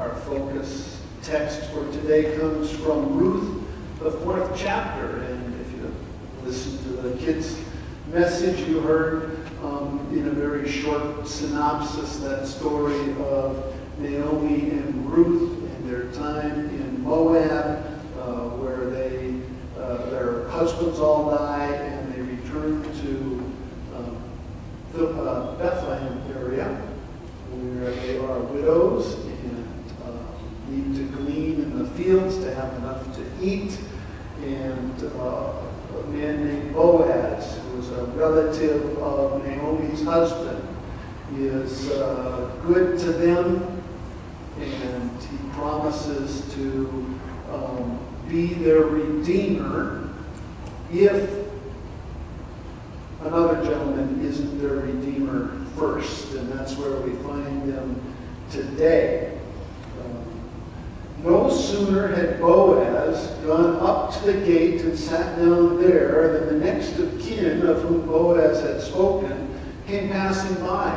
Our focus text for today comes from Ruth, the 4th chapter. And if you listen to the kids' message, you heard in a very short synopsis that story of Naomi and Ruth and their time in Moab, where their husbands all die and they return to the Bethlehem area, where they are widows and need to glean in the fields to have enough to eat. And a man named Boaz, who was a relative of Naomi's husband, is good to them, and he promises to be their redeemer if another gentleman isn't their redeemer first. And that's where we find them today. No sooner had Boaz gone up to the gate and sat down there than the next of kin of whom Boaz had spoken came passing by.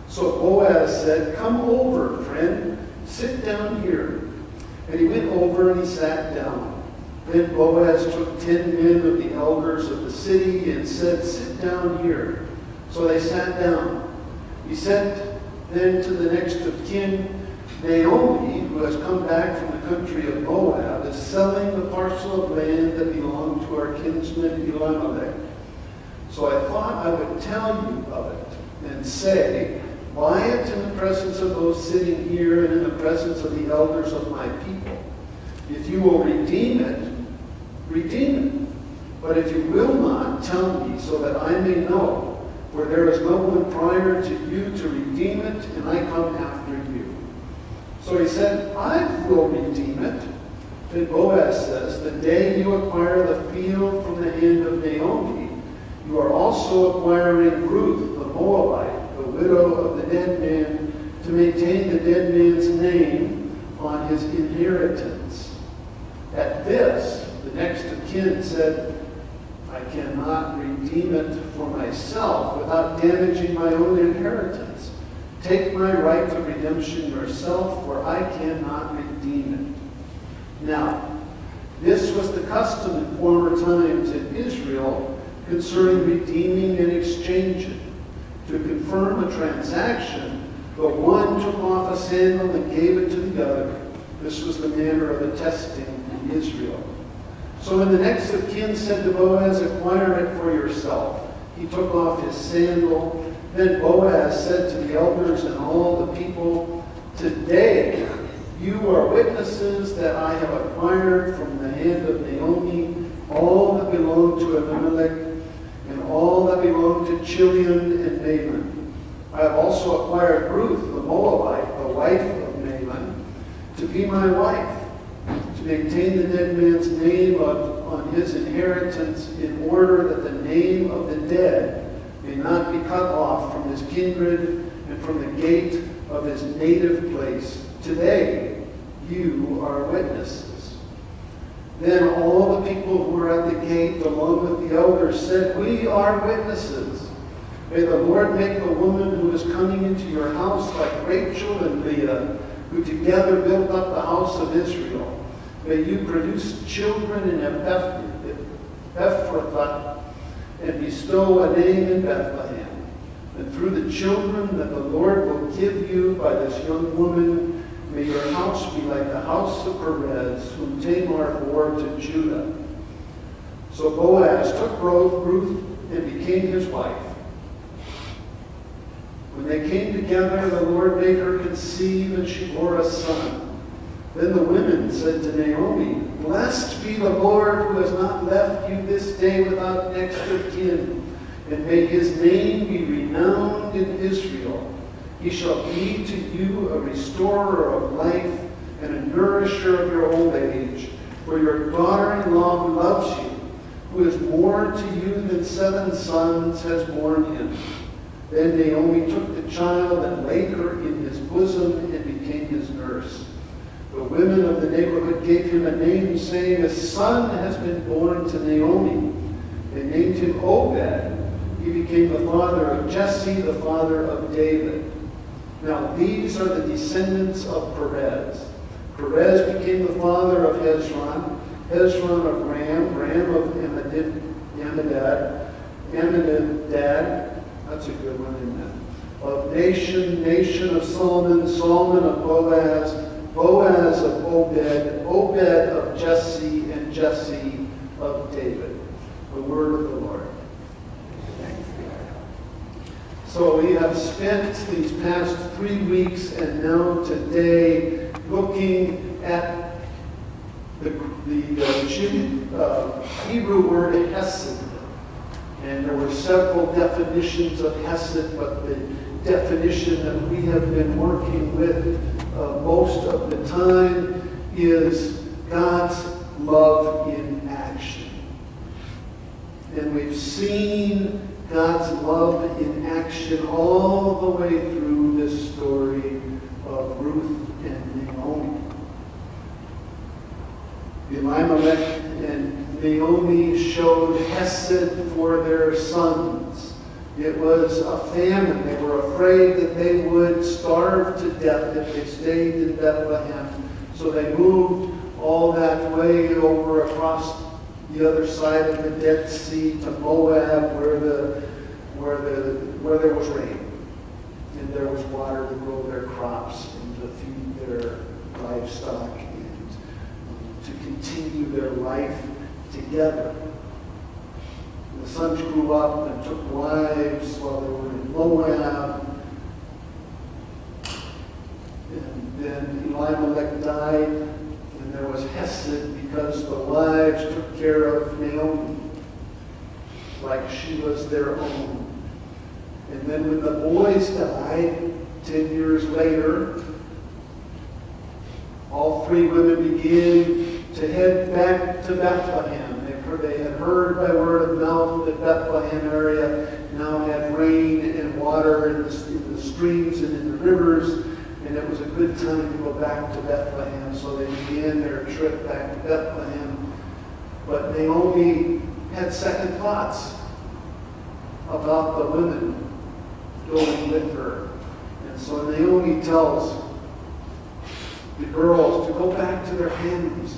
So Boaz said, "Come over, friend, sit down here." And he went over and he sat down. Then Boaz took 10 men of the elders of the city and said, "Sit down here." So they sat down. He said then to the next of kin, "Naomi, who has come back from the country of Moab, is selling the parcel of land that belonged to our kinsman Elimelech. So I thought I would tell you of it and say, buy it in the presence of those sitting here and in the presence of the elders of my people. If you will redeem it, redeem it. But if you will not, tell me so that I may know, for there is no one prior to you to redeem it, and I come after you." So he said, "I will redeem it." Then Boaz says, "The day you acquire the field from the hand of Naomi, you are also acquiring Ruth, the Moabite, the widow of the dead man, to maintain the dead man's name on his inheritance." At this, the next of kin said, "I cannot redeem it for myself without damaging my own inheritance. Take my right of redemption yourself, for I cannot redeem it." Now, this was the custom in former times in Israel concerning redeeming and exchanging. To confirm a transaction, the one took off a sandal and gave it to the other. This was the manner of attesting in Israel. So when the next of kin said to Boaz, "Acquire it for yourself," he took off his sandal. Then Boaz said to the elders and all the people, "Today you are witnesses that I have acquired from the hand of Naomi all that belonged to Elimelech and all that belonged to Chilion and Mahlon. I have also acquired Ruth, the Moabite, the wife of Mahlon, to be my wife, to maintain the dead man's name on his inheritance, in order that the name of the dead may not be cut off from his kindred and from the gate of his native place. Today you are witnesses." Then all the people who were at the gate, along with the elders, said, "We are witnesses. May the Lord make the woman who is coming into your house like Rachel and Leah, who together built up the house of Israel. May you produce children in Ephrathah and bestow a name in Bethlehem. And through the children that the Lord will give you by this young woman, may your house be like the house of Perez, whom Tamar bore to Judah." So Boaz took Ruth and became his wife. When they came together, the Lord made her conceive, and she bore a son. Then the women said to Naomi, "Blessed be the Lord, who has not left you this day without next of kin, and may his name be renowned in Israel. He shall be to you a restorer of life and a nourisher of your old age. For your daughter-in-law who loves you, who is more to you than 7 sons, has borne him." Then Naomi took the child and laid her in his bosom and became his nurse. The women of the neighborhood gave him a name, saying, "A son has been born to Naomi." They named him Obed. He became the father of Jesse, the father of David. Now these are the descendants of Perez. Perez became the father of Hezron, Hezron of Ram, Ram of Amminadab, that's a good one, isn't it? Of Nation of Solomon, Solomon of Boaz, Boaz of Obed, Obed of Jesse, and Jesse of David. The word of the Lord. So we have spent these past 3 weeks and now today looking at the Hebrew word hesed. And there were several definitions of hesed, but the definition that we have been working with most of the time is God's love in action. And we've seen God's love in action all the way through this story of Ruth and Naomi. Elimelech and Naomi showed hesed for their sons. It was a famine. They were afraid that they would starve to death if they stayed in Bethlehem. So they moved all that way over across the other side of the Dead Sea to Moab, where there was rain and there was water to grow their crops and to feed their livestock and to continue their life together. The sons grew up and took wives while they were in Moab. And then Elimelech died, and there was hesed because the wives took care of Naomi like she was their own. And then when the boys died, 10 years later, all 3 women began to head back to Bethlehem. They had heard by word of mouth that Bethlehem area now had rain and water in the streams and in the rivers, and it was a good time to go back to Bethlehem. So they began their trip back to Bethlehem. But Naomi had second thoughts about the women going with her. And so Naomi tells the girls to go back to their families.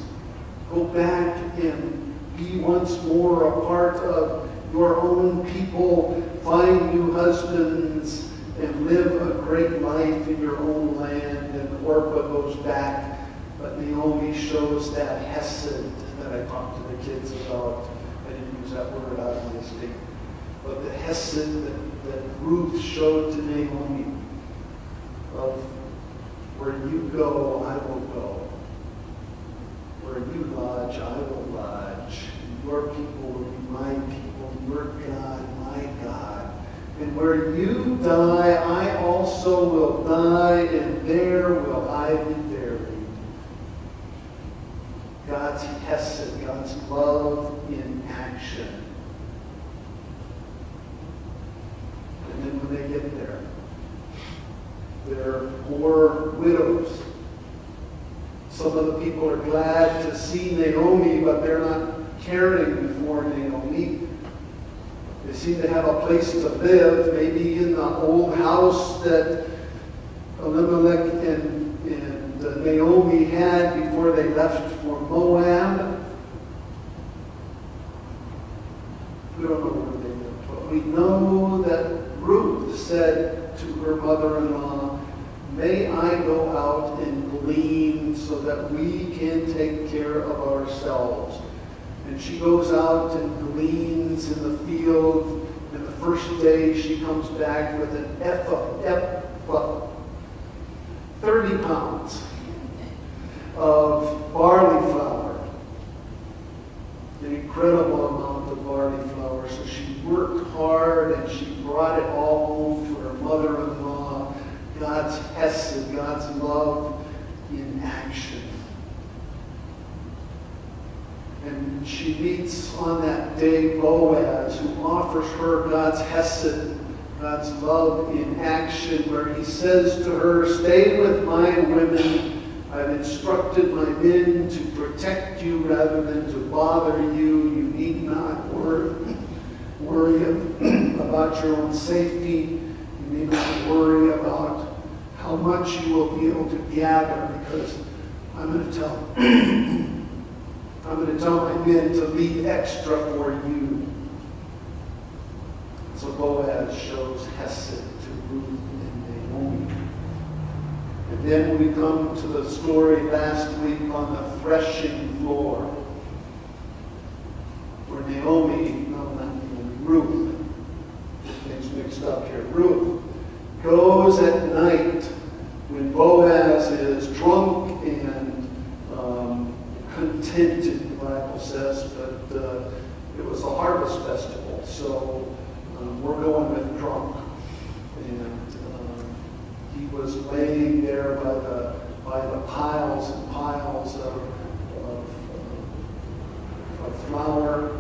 Go back and be once more a part of your own people. Find new husbands and live a great life in your own land. And Orpah goes back. But Naomi shows that hesed that I talked to the kids about. I didn't use that word obviously. But the hesed that Ruth showed to Naomi of where you go, I will go. Where you lodge, I will lodge. Your people will be my people. Your God, my God. And where you die, I also will die, and there will I be buried. God's hesed, God's love in action. And then when they get there, there are more widows. Some of the people are glad to see Naomi, but they're not caring for Naomi. They seem to have a place to live, maybe in the old house that Elimelech and Naomi had before they left for Moab. We don't know where they lived, but we know that Ruth said to her mother-in-law, "May I go out and glean so that we can take care of ourselves." And she goes out and gleans in the field. And the first day she comes back with an ephah, 30 pounds of barley flour. An incredible amount of barley flour. So she worked hard and she brought it all home to her mother-in-law. God's hesed, God's love in action. And she meets on that day Boaz, who offers her God's hesed, God's love in action, where he says to her, "Stay with my women. I've instructed my men to protect you rather than to bother you. You need not worry about your own safety. You need not worry about how much you will be able to gather, because I'm going to tell my men to leave extra for you. So Boaz shows Hesed to Ruth and Naomi. And then we come to the story last week on the threshing floor, where Ruth, things mixed up here. Ruth goes at night when Boaz is drunk and contented, the Bible says, but it was a harvest festival, so we're going with drunk. And he was laying there by the piles and piles of flour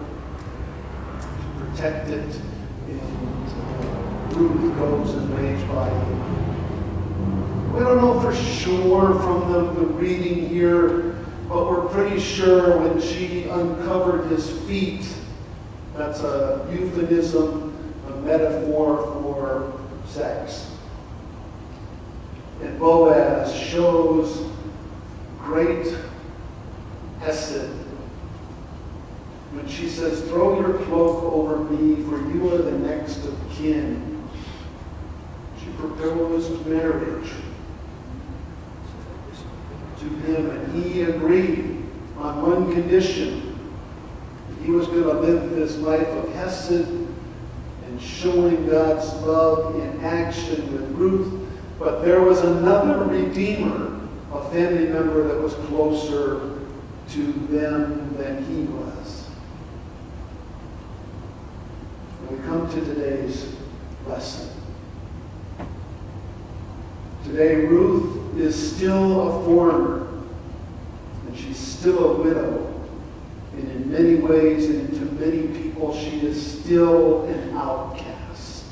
to protect it, and Ruth goes and lays by him. We don't know for sure from the reading here, but we're pretty sure when she uncovered his feet, that's a euphemism, a metaphor for sex. And Boaz shows great hesed when she says, "Throw your cloak over me, for you are the next of kin." She proposed marriage to him, and he agreed on one condition. He was going to live this life of hesed and showing God's love in action with Ruth. But there was another redeemer, a family member that was closer to them than he was. And we come to today's lesson. Today, Ruth is still a foreigner, and she's still a widow. And in many ways, and to many people, she is still an outcast.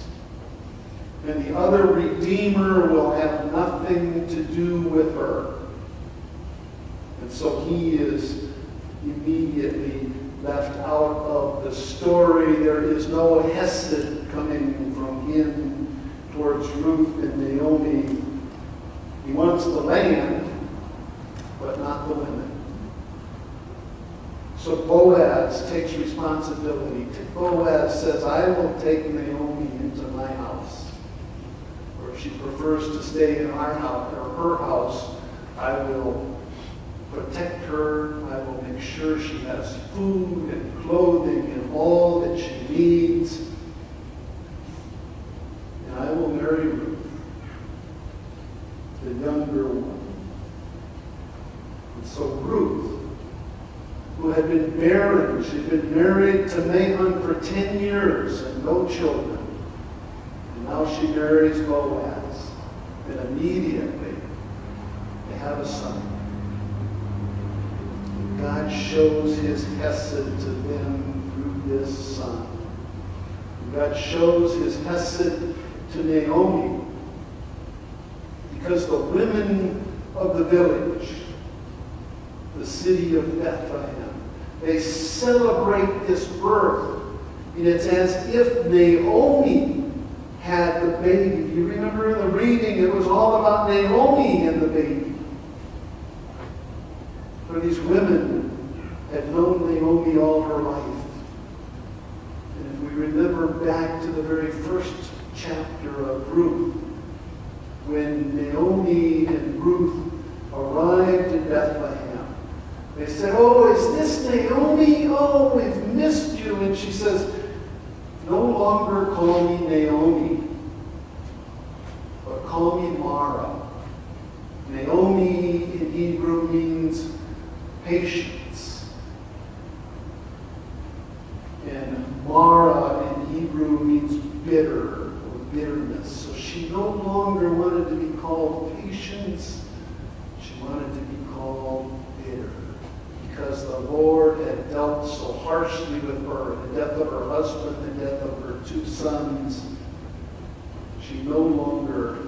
And the other redeemer will have nothing to do with her. And so he is immediately left out of the story. There is no hesed coming from him towards Ruth and Naomi. He wants the land, but not the women. So Boaz takes responsibility. Boaz says, "I will take Naomi into my house. Or if she prefers to stay in our house or her house, I will protect her. I will make sure she has food and clothing and all that she needs. And I will marry Ruth, the younger one." And so Ruth, who had been barren, she'd been married to Nahum for 10 years and no children. And now she marries Boaz. And immediately they have a son. God shows his hesed to them through this son. God shows his hesed to Naomi because the women of the village, the city of Bethlehem, they celebrate this birth. And it's as if Naomi had the baby. You remember in the reading, it was all about Naomi and the baby. For these women had known Naomi all her life. And if we remember back to the very first chapter of Ruth, when Naomi and Ruth arrived in Bethlehem, they said, "Oh, is this Naomi? Oh, we've missed you." And she says, "No longer call me Naomi, but call me Mara." Naomi in Hebrew means patience. And Mara in Hebrew means bitter or bitterness. So she no longer wanted to be called patience. She wanted to be called bitter. Because the Lord had dealt so harshly with her, the death of her husband, the death of her 2 sons, she no longer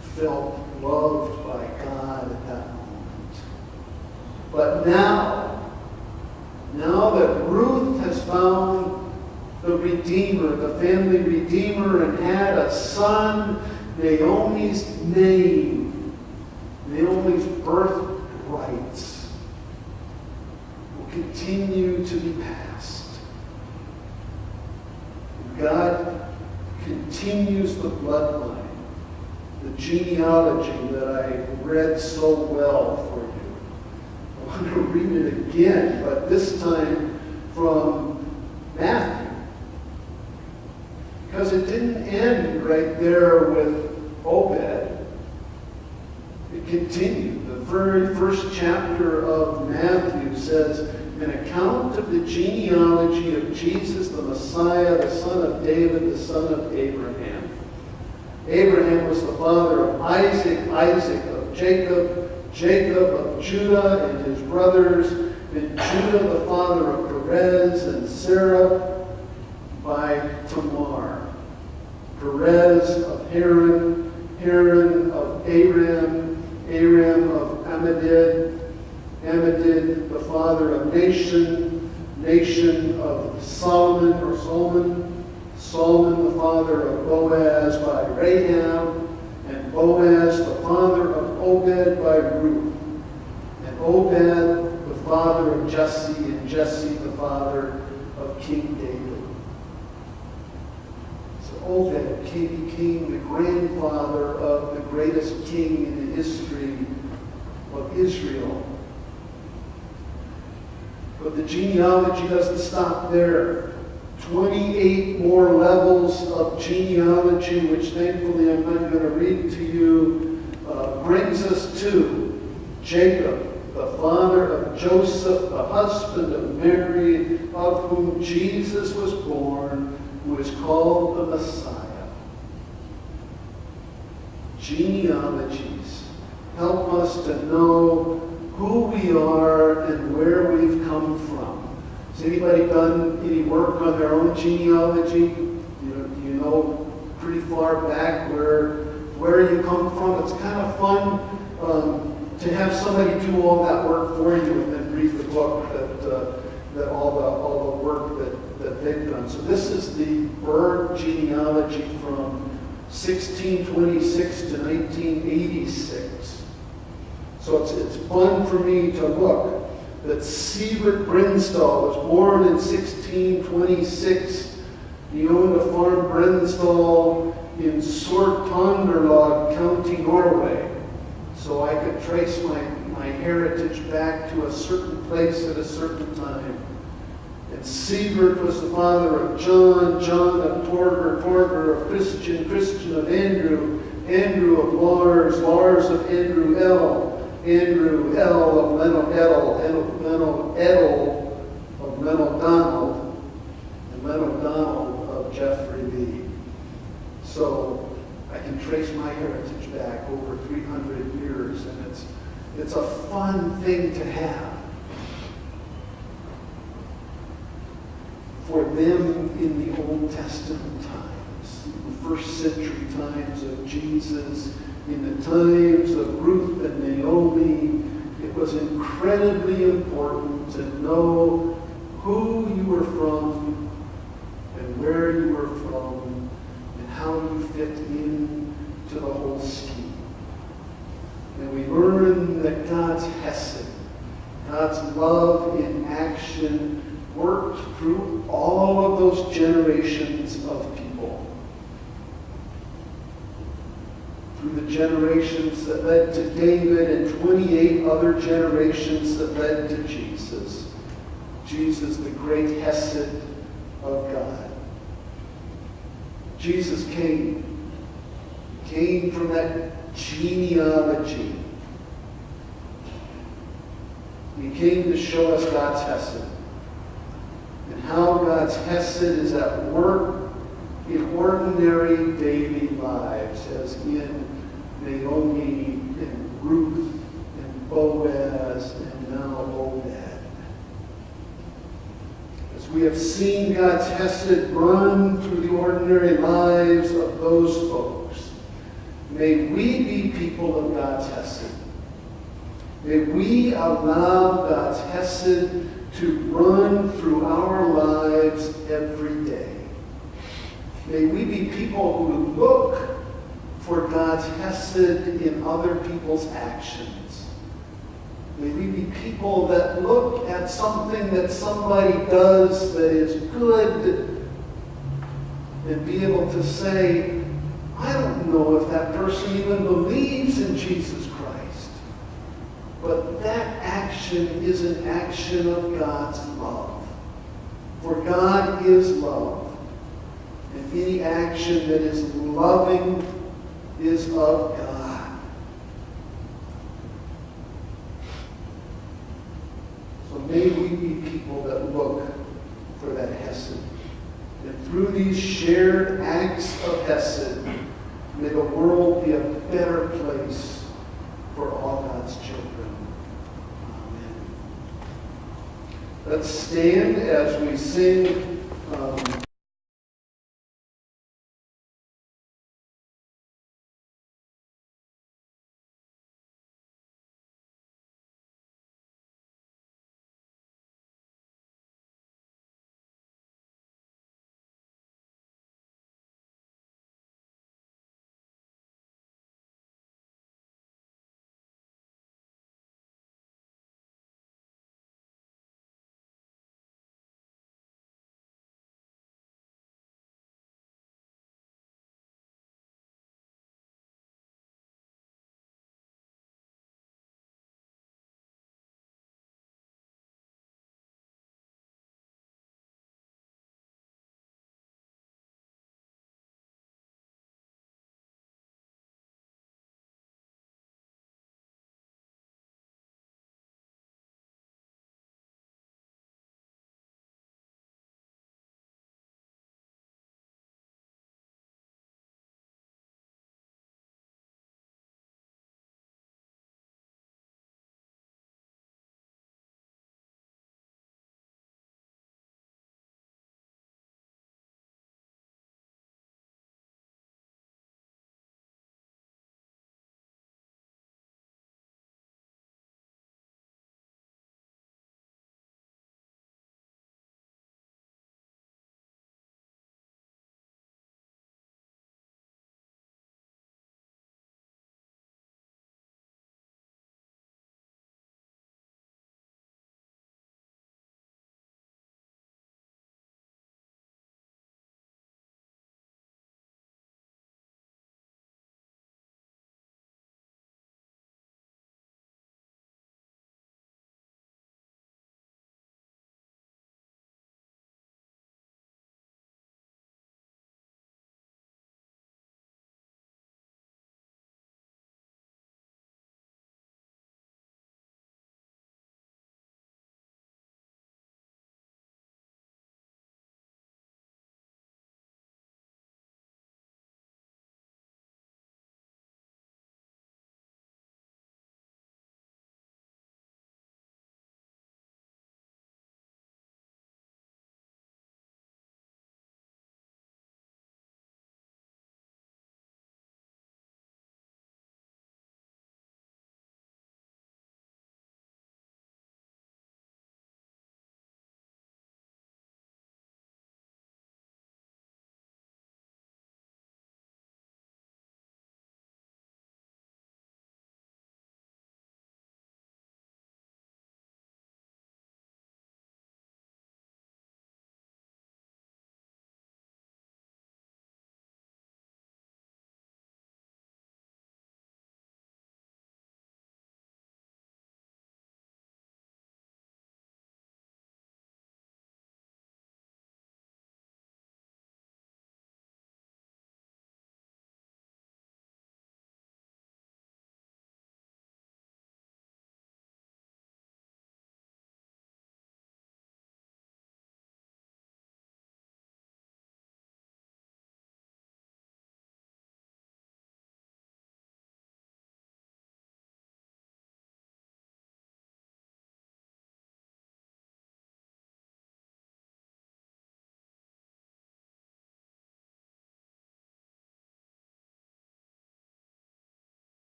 felt loved by God at that moment. But now that Ruth has found the Redeemer, the family Redeemer, and had a son, Naomi's name, Naomi's birthrights will continue to be passed. God continues the bloodline, the genealogy that I read so well for you. I want to read it again, but this time from Matthew. Because it didn't end right there with Obed. It continued. The very first chapter of Matthew says, an account of the genealogy of Jesus, the Messiah, the son of David, the son of Abraham. Abraham was the father of Isaac, Isaac of Jacob, Jacob of Judah and his brothers, and Judah the father of Perez and Sarah by Tamar. Perez of Haran, Haran of Aram, Aram of Amminadab, Amminadab the father of Nahshon, Nahshon of Solomon or Solomon, Solomon the father of Boaz by Rahab, and Boaz the father of Obed by Ruth, and Obed the father of Jesse, and Jesse the father of King David. Obed became the grandfather of the greatest king in the history of Israel. But the genealogy doesn't stop there. 28 more levels of genealogy, which thankfully I'm not going to read to you, brings us to Jacob, the father of Joseph, the husband of Mary, of whom Jesus was born, who is called the Messiah. Genealogies help us to know who we are and where we've come from. Has anybody done any work on their own genealogy? You know pretty far back where you come from? It's kind of fun to have somebody do all that work for you and then read the book that all the work that they've done. So this is the birth genealogy from 1626 to 1986. So it's fun for me to look that Siebert Brinstall was born in 1626. He owned a farm, Brinstall, in Sør-Trøndelag County, Norway. So I could trace my heritage back to a certain place at a certain time. And Siebert was the father of John, John of Torger, Torger of Christian, Christian of Andrew, Andrew of Lars, Lars of Andrew L, Andrew L of Leno Edel, Leno Edel of Leno Donald, and Leno Donald of Jeffrey Lee. So I can trace my heritage back over 300 years, and it's a fun thing to have. For them in the Old Testament times, the first century times of Jesus, in the times of Ruth and Naomi, it was incredibly important to know who you were from and where you were from and how you fit in to the whole scheme. And we learn that God's hesed, God's love in action, worked through all of those generations of people. Through the generations that led to David and 28 other generations that led to Jesus. Jesus, the great hesed of God. Jesus came from that genealogy. He came to show us God's hesed. And how God's hesed is at work in ordinary daily lives, as in Naomi and Ruth and Boaz and now Obed. As we have seen God's hesed run through the ordinary lives of those folks, may we be people of God's hesed. May we allow God's hesed to run through our lives every day. May we be people who look for God's hesed in other people's actions. May we be people that look at something that somebody does that is good and be able to say, I don't know if that person even believes in Jesus Christ, but that action is an action of God's love. For God is love, and any action that is loving is of God. So may we be people that look for that hesed. And through these shared acts of hesed, may the world be a better place for all God's children. Amen. Let's stand as we sing